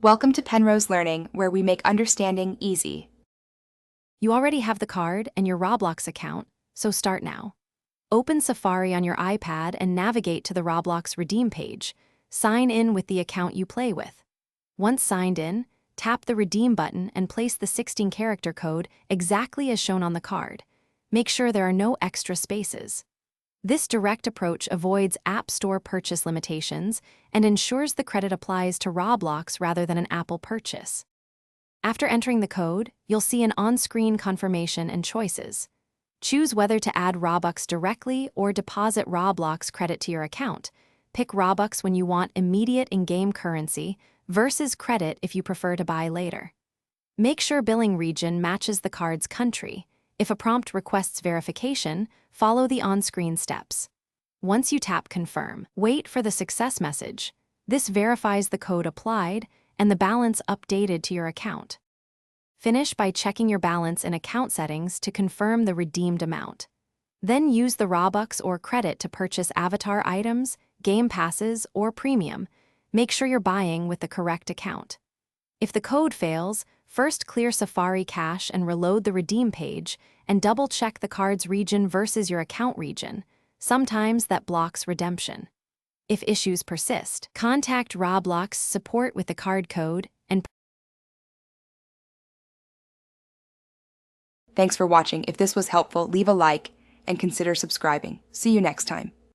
Welcome to Penrose Learning, where we make understanding easy. You already have the card and your Roblox account, so start now. Open Safari on your iPad and navigate to the Roblox redeem page. Sign in with the account you play with. Once signed in, tap the redeem button and place the 16-character code exactly as shown on the card. Make sure there are no extra spaces. This direct approach avoids App Store purchase limitations and ensures the credit applies to Roblox rather than an Apple purchase. After entering the code, you'll see an on-screen confirmation and choices. Choose whether to add Robux directly or deposit Roblox credit to your account. Pick Robux when you want immediate in-game currency versus credit if you prefer to buy later. Make sure billing region matches the card's country. If a prompt requests verification, follow the on-screen steps. Once you tap Confirm, wait for the success message. This verifies the code applied and the balance updated to your account. Finish by checking your balance in account settings to confirm the redeemed amount. Then use the Robux or credit to purchase avatar items, game passes, or premium. Make sure you're buying with the correct account. If the code fails, first clear Safari cache and reload the redeem page, and double-check the card's region versus your account region. Sometimes that blocks redemption. If issues persist, contact Roblox support with the card code and Thanks for watching. If this was helpful, leave a like and consider subscribing. See you next time.